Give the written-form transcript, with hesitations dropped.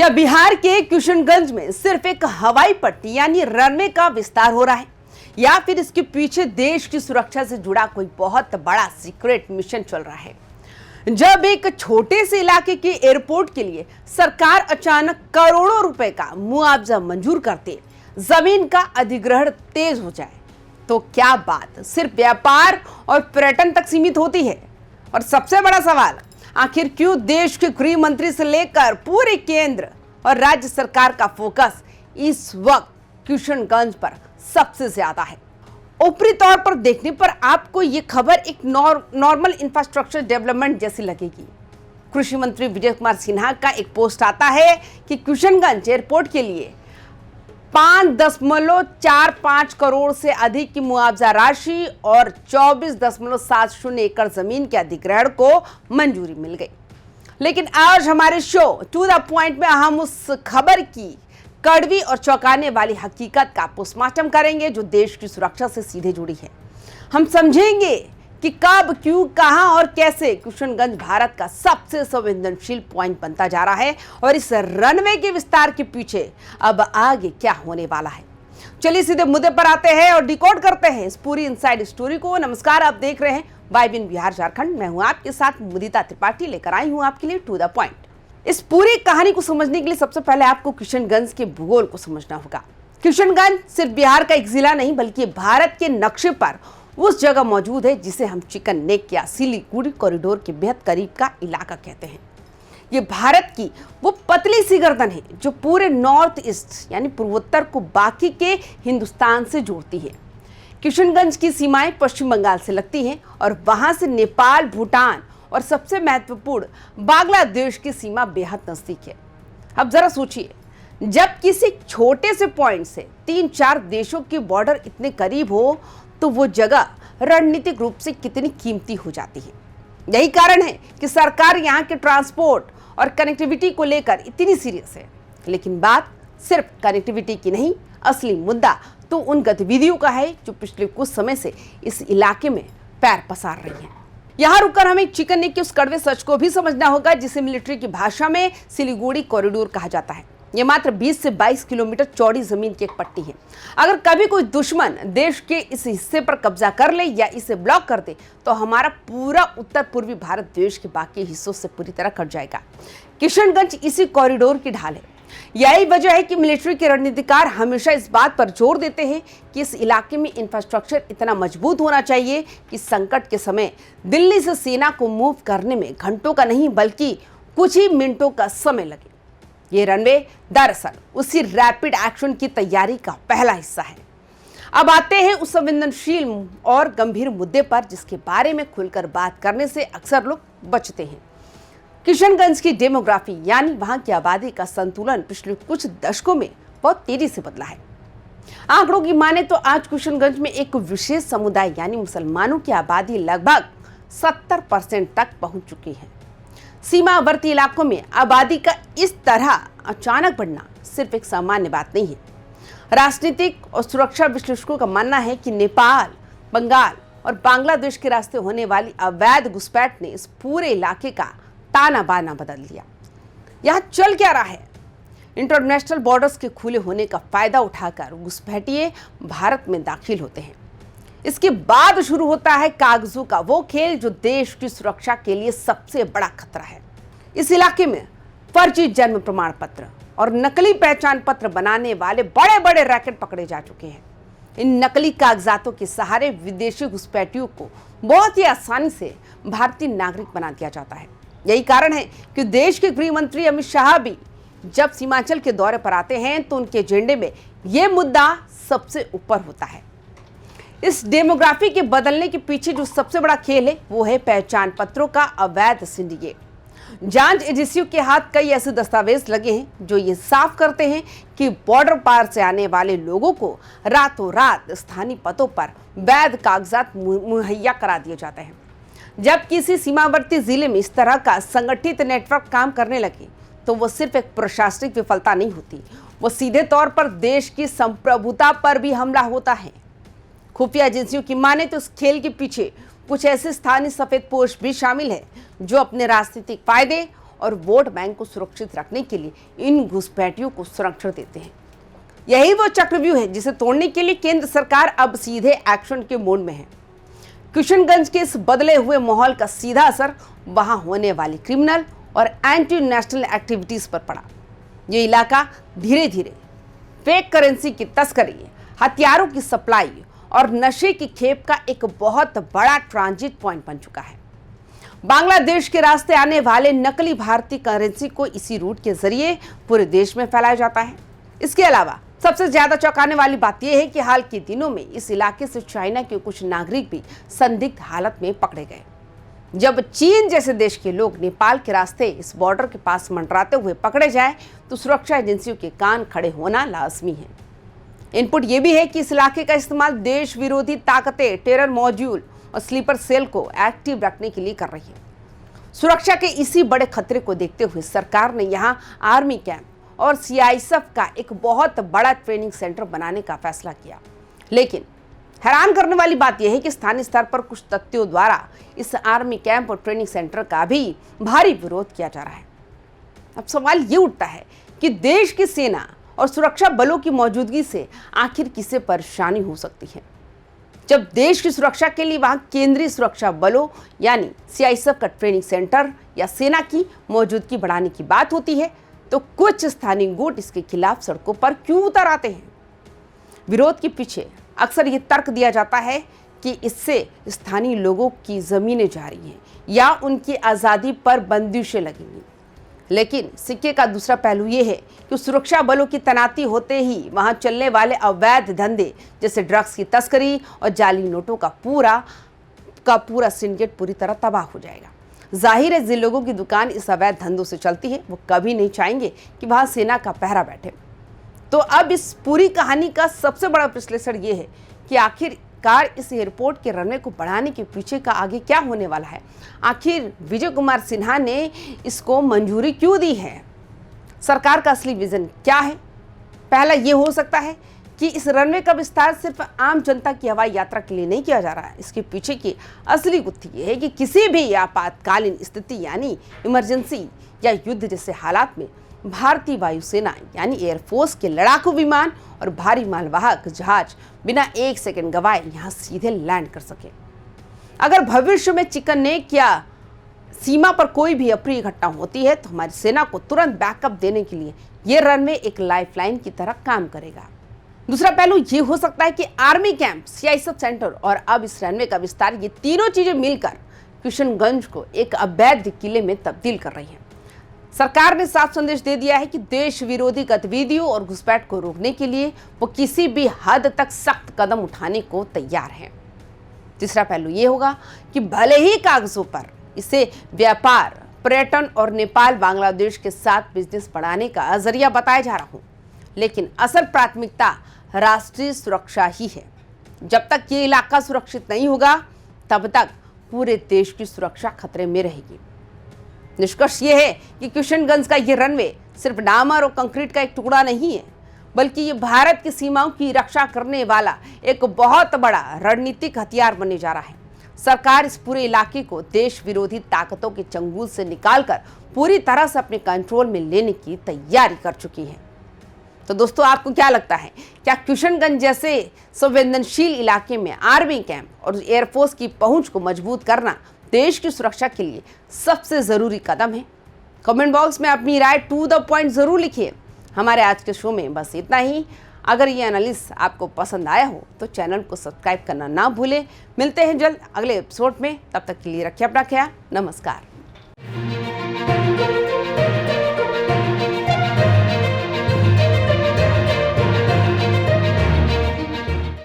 क्या बिहार के किशनगंज में सिर्फ एक हवाई पट्टी यानी रनवे का विस्तार हो रहा है, या फिर इसके पीछे देश की सुरक्षा से जुड़ा कोई बहुत बड़ा सीक्रेट मिशन चल रहा है? जब एक छोटे से इलाके के एयरपोर्ट के लिए सरकार अचानक करोड़ों रुपए का मुआवजा मंजूर करते जमीन का अधिग्रहण तेज हो जाए, तो क्या बात सिर्फ व्यापार और पर्यटन तक सीमित होती है? और सबसे बड़ा सवाल, आखिर क्यों देश के गृह मंत्री से लेकर पूरे केंद्र और राज्य सरकार का फोकस इस वक्त किशनगंज पर सबसे ज्यादा है? ऊपरी तौर पर देखने पर आपको यह खबर एक नॉर्मल इंफ्रास्ट्रक्चर डेवलपमेंट जैसी लगेगी। कृषि मंत्री विजय कुमार सिन्हा का एक पोस्ट आता है कि किशनगंज एयरपोर्ट के लिए 5.45 करोड़ से अधिक की मुआवजा राशि और 24.70 एकड़ जमीन के अधिग्रहण को मंजूरी मिल गई। लेकिन आज हमारे शो टू द पॉइंट में हम उस खबर की कड़वी और चौंकाने वाली हकीकत का पोस्टमार्टम करेंगे जो देश की सुरक्षा से सीधे जुड़ी है। हम समझेंगे कि कब, क्यों, कहां और कैसे किशनगंज भारत का सबसे संवेदनशील पॉइंट बनता जा रहा है और इस रनवे के विस्तार के पीछे अब आगे क्या होने वाला है। चलिए सीधे मुद्दे पर आते हैं और डिकोड करते हैं इस पूरी इनसाइड स्टोरी को। नमस्कार, आप देख रहे हैं वाइबिन बिहार झारखंड। मैं हूं आपके साथ मुदिता त्रिपाठी, लेकर आई हूं आपके लिए टू द पॉइंट। इस पूरी कहानी को समझने के लिए सबसे पहले आपको किशनगंज के भूगोल को समझना होगा। किशनगंज सिर्फ बिहार का एक जिला नहीं बल्कि भारत के नक्शे पर उस जगह मौजूद है जिसे हम चिकन नेक या सिलीगुड़ी कॉरिडोर के बेहद करीब का इलाका कहते हैं। ये भारत की वो पतली सी गर्दन है जो पूरे नॉर्थ ईस्ट यानी पूर्वोत्तर को बाकी के हिंदुस्तान से जोड़ती है। किशनगंज की सीमाएं पश्चिम बंगाल से लगती हैं और वहां से नेपाल, भूटान और सबसे महत्वपूर्ण बांग्लादेश की सीमा बेहद नजदीक है। अब जरा सोचिए, जब किसी छोटे से पॉइंट से 3-4 देशों के बॉर्डर इतने करीब हो तो वो जगह रणनीतिक रूप से कितनी कीमती हो जाती है। यही कारण है कि सरकार यहाँ के ट्रांसपोर्ट और कनेक्टिविटी को लेकर इतनी सीरियस है। लेकिन बात सिर्फ कनेक्टिविटी की नहीं, असली मुद्दा तो उन गतिविधियों का है जो पिछले कुछ समय से इस इलाके में पैर पसार रही हैं। यहाँ रुककर हमें चिकन नेक के उस कड़वे सच को भी समझना होगा जिसे मिलिट्री की भाषा में सिलीगुड़ी कॉरिडोर कहा जाता है। यह मात्र 20 से 22 किलोमीटर चौड़ी जमीन की एक पट्टी है। अगर कभी कोई दुश्मन देश के इस हिस्से पर कब्जा कर ले या इसे ब्लॉक कर दे तो हमारा पूरा उत्तर पूर्वी भारत देश के बाकी हिस्सों से पूरी तरह कट जाएगा। किशनगंज इसी कॉरिडोर की ढाल है। यही वजह है कि मिलिट्री के रणनीतिकार हमेशा इस बात पर जोर देते हैं कि इस इलाके में इंफ्रास्ट्रक्चर इतना मजबूत होना चाहिए कि संकट के समय दिल्ली से सेना को मूव करने में घंटों का नहीं बल्कि कुछ ही मिनटों का समय लगे। ये रनवे दरअसल उसी रैपिड एक्शन की तैयारी का पहला हिस्सा है। अब आते हैं उस संवेदनशील और गंभीर मुद्दे पर जिसके बारे में खुलकर बात करने से अक्सर लोग बचते हैं। किशनगंज की डेमोग्राफी यानी वहां की आबादी का संतुलन पिछले कुछ दशकों में बहुत तेजी से बदला है। आंकड़ों की माने तो आज किशनगंज में एक विशेष समुदाय यानी मुसलमानों की आबादी लगभग 70% तक पहुंच चुकी है। सीमावर्ती इलाकों में आबादी का इस तरह अचानक बढ़ना सिर्फ एक सामान्य बात नहीं है। राजनीतिक और सुरक्षा विश्लेषकों का मानना है कि नेपाल, बंगाल और बांग्लादेश के रास्ते होने वाली अवैध घुसपैठ ने इस पूरे इलाके का ताना बाना बदल दिया। यहाँ चल क्या रहा है? इंटरनेशनल बॉर्डर्स के खुले होने का फायदा उठाकर घुसपैठिए भारत में दाखिल होते हैं। इसके बाद शुरू होता है कागजों का वो खेल जो देश की सुरक्षा के लिए सबसे बड़ा खतरा है। इस इलाके में फर्जी जन्म प्रमाण पत्र और नकली पहचान पत्र बनाने वाले बड़े बड़े रैकेट पकड़े जा चुके हैं। इन नकली कागजातों के सहारे विदेशी घुसपैठियों को बहुत ही आसानी से भारतीय नागरिक बना दिया जाता है। यही कारण है कि देश के गृह मंत्री अमित शाह भी जब सीमांचल के दौरे पर आते हैं तो उनके एजेंडे में यह मुद्दा सबसे ऊपर होता है। इस डेमोग्राफी के बदलने के पीछे जो सबसे बड़ा खेल है वो है पहचान पत्रों का अवैध सिंडिकेट। जांच एजेंसियों के हाथ कई ऐसे दस्तावेज लगे हैं जो ये साफ करते हैं कि बॉर्डर पार से आने वाले लोगों को रातों रात स्थानीय पतों पर वैध कागजात मुहैया करा दिए जाते हैं। जब किसी सीमावर्ती जिले में इस तरह का संगठित नेटवर्क काम करने लगे तो वो सिर्फ एक प्रशासनिक विफलता नहीं होती, वो सीधे तौर पर देश की संप्रभुता पर भी हमला होता है। खुफिया एजेंसियों की माने तो इस खेल के पीछे कुछ ऐसे स्थानीय सफेद पोश भी शामिल है जो अपने राजनीतिक फायदे और वोट बैंक को सुरक्षित रखने के लिए इन घुसपैठियों को संरक्षण देते हैं। यही वो चक्रव्यूह है जिसे तोड़ने के लिए केंद्र सरकार अब सीधे एक्शन के मोड में है। किशनगंज के इस बदले हुए माहौल का सीधा असर वहां होने वाली क्रिमिनल और एंटी नेशनल एक्टिविटीज पर पड़ा। ये इलाका धीरे धीरे फेक करेंसी की तस्करी, हथियारों की सप्लाई और नशे की खेप का एक बहुत बड़ा ट्रांजिट पॉइंट बन चुका है। बांग्लादेश के रास्ते आने वाले नकली भारतीय करेंसी को इसी रूट के जरिए पूरे देश में फैलाया जाता है। इसके अलावा सबसे ज्यादा चौंकाने वाली बात यह है कि हाल के दिनों में इस इलाके से चाइना के कुछ नागरिक भी संदिग्ध हालत में पकड़े गए। जब चीन जैसे देश के लोग नेपाल के रास्ते इस बॉर्डर के पास मंडराते हुए पकड़े जाए तो सुरक्षा एजेंसियों के कान खड़े होना लाजमी है। इनपुट ये भी है कि इस इलाके का इस्तेमाल देश विरोधी ताकतें टेरर मॉड्यूल और स्लीपर सेल को एक्टिव रखने के लिए कर रही है। सुरक्षा के इसी बड़े खतरे को देखते हुए सरकार ने यहाँ आर्मी कैंप और सीआईएसएफ का एक बहुत बड़ा ट्रेनिंग सेंटर बनाने का फैसला किया। लेकिन हैरान करने वाली बात यह है कि स्थानीय स्तर पर कुछ तथ्यों द्वारा इस आर्मी कैंप और ट्रेनिंग सेंटर का भी भारी विरोध किया जा रहा है। अब सवाल ये उठता है कि देश की सेना और सुरक्षा बलों की मौजूदगी से आखिर किसे परेशानी हो सकती है। जब देश की सुरक्षा के लिए वहां केंद्रीय सुरक्षा बलों यानी सीआईएसएफ का ट्रेनिंग सेंटर या सेना की मौजूदगी बढ़ाने की बात होती है तो कुछ स्थानीय गुट इसके खिलाफ सड़कों पर क्यों उतर आते हैं। विरोध के पीछे अक्सर ये तर्क दिया जाता है कि इससे स्थानीय लोगों की जमीनें जा रही हैं या उनकी आज़ादी पर बंदिशें लगेंगी। लेकिन सिक्के का दूसरा पहलू ये है कि सुरक्षा बलों की तैनाती होते ही वहां चलने वाले अवैध धंधे जैसे ड्रग्स की तस्करी और जाली नोटों का पूरा सिंडिकेट पूरी तरह तबाह हो जाएगा। जाहिर है जिन लोगों की दुकान इस अवैध धंधों से चलती है वो कभी नहीं चाहेंगे कि वहां सेना का पहरा बैठे। तो अब इस पूरी कहानी का सबसे बड़ा विश्लेषण ये है कि आखिरकार इस एयरपोर्ट के रनवे को बढ़ाने के पीछे का आगे क्या होने वाला है। आखिर विजय कुमार सिन्हा ने इसको मंजूरी क्यों दी है? सरकार का असली विजन क्या है? पहला ये हो सकता है कि इस रनवे का विस्तार सिर्फ आम जनता की हवाई यात्रा के लिए नहीं किया जा रहा है। इसके पीछे की असली गुत्थी ये है कि किसी भी आपातकालीन स्थिति यानी इमरजेंसी या युद्ध जैसे हालात में भारतीय वायुसेना यानी एयरफोर्स के लड़ाकू विमान और भारी मालवाहक जहाज बिना एक सेकंड गवाए यहाँ सीधे लैंड कर सके। अगर भविष्य में चिकन नेक या सीमा पर कोई भी अप्रिय घटना होती है तो हमारी सेना को तुरंत बैकअप देने के लिए ये रनवे एक लाइफलाइन की तरह काम करेगा। दूसरा पहलू ये हो सकता है कि आर्मी कैंप, सीआईएसएफ सेंटर और अब इस रनवे का विस्तार, ये तीनों चीजें मिलकर किशनगंज को एक अवैध किले में तब्दील कर रही हैं। सरकार ने साफ संदेश दे दिया है कि देश विरोधी गतिविधियों और घुसपैठ को रोकने के लिए वो किसी भी हद तक सख्त कदम उठाने को तैयार है। तीसरा पहलू ये होगा कि भले ही कागजों पर इसे व्यापार, पर्यटन और नेपाल बांग्लादेश के साथ बिजनेस बढ़ाने का जरिया बताया जा रहा हो, लेकिन असल प्राथमिकता राष्ट्रीय सुरक्षा ही है। जब तक ये इलाका सुरक्षित नहीं होगा तब तक पूरे देश की सुरक्षा खतरे में रहेगी। निष्कर्ष ये है कि किशनगंज का ये रनवे सिर्फ डामर और कंक्रीट का एक टुकड़ा नहीं है, बल्कि ये भारत की सीमाओं की रक्षा करने वाला एक बहुत बड़ा रणनीतिक हथियार बनने जा रहा है। सरकार इस पूरे इलाके को देश विरोधी ताकतों के चंगुल से निकालकर पूरी तरह से अपने कंट्रोल में लेने की तैयारी कर चुकी है। तो दोस्तों, आपको क्या लगता है, क्या किशनगंज जैसे संवेदनशील इलाके में आर्मी कैंप और एयरफोर्स की पहुंच को मजबूत करना देश की सुरक्षा के लिए सबसे जरूरी कदम है? कमेंट बॉक्स में अपनी राय टू द पॉइंट जरूर लिखिए। हमारे आज के शो में बस इतना ही। अगर ये एनालिसिस आपको पसंद आया हो तो चैनल को सब्सक्राइब करना ना भूलें। मिलते हैं जल्द अगले एपिसोड में, तब तक के लिए रखिए अपना ख्याल। नमस्कार।